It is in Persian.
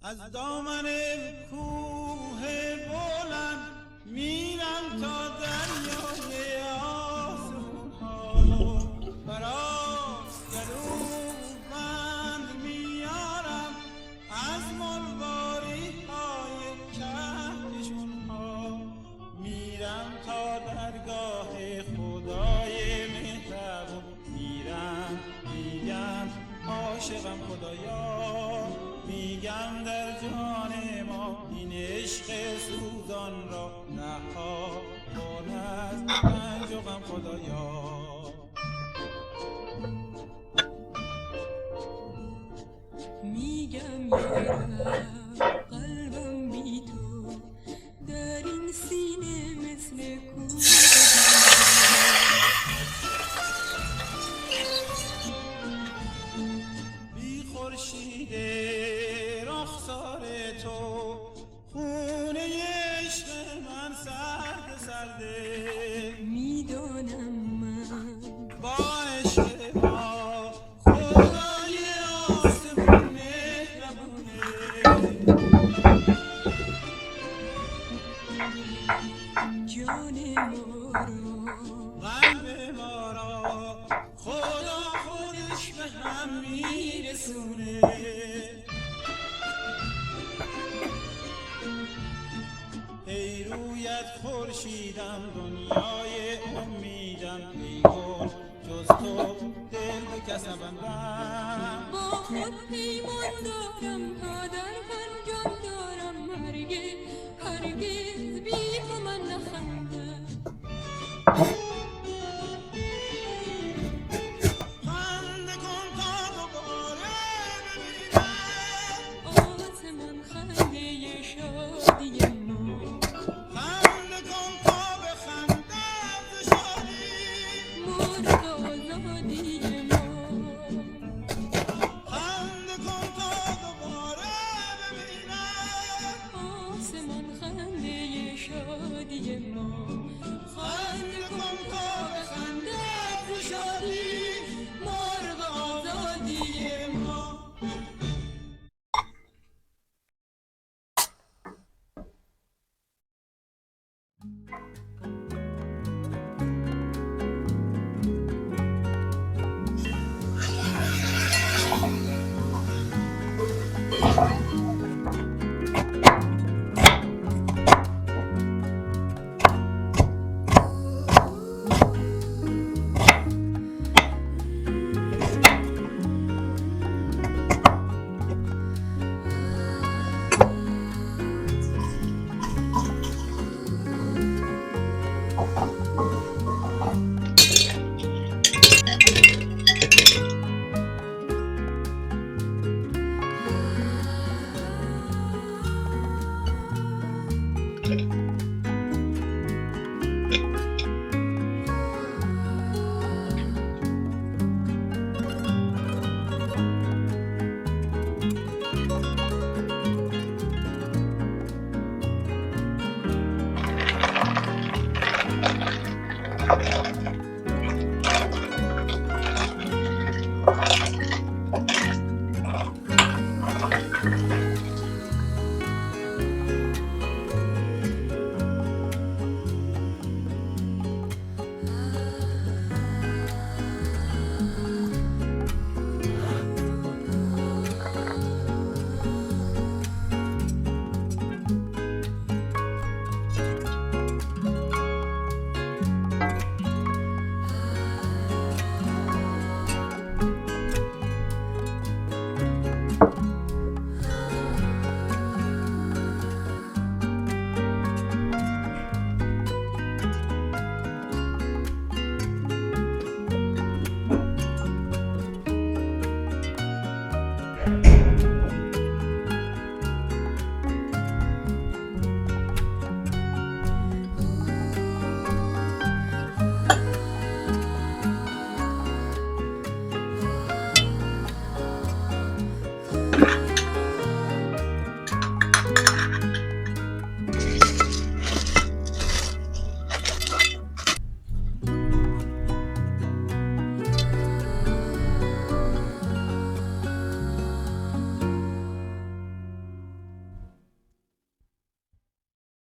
از دامن کوه بلند میرم تا دریای آسمون‌ها، برای گلوبند میارم از مروارید کهکشون‌ها، میرم تا درگاه خدای مهربون، میرم میگم عاشقم خدایا، میگم در جان ما این عشق سوزان را رها کن از رنج و غم خدایا. میگم یارب قلبم بی تو در این سینه مثل کوه، بی خورشید رخسار تو خونه عشق من سرد سرده، میدانم من با عشق ما خدای آسمون مهربونه. جان ما را قلب ما را خدا خودش به هم میرسونه. ای رویت خورشیدم دنیای امیدم، ای گل جز تو دل به کس نبندم. با خود پیمان دارم تا در پنجم دارم هرگز بی تو من نخندم. خنده کن تا دوباره ببینم، آسمان خنده شادی ما، خنده کن تا بخندم ز شادی. مرغ آزادی ما، خنده کن تا دوباره ببینم، آسمان خنده شادی ما، خنده کن تا بخندم ز شادی. مرغ آزادی ما.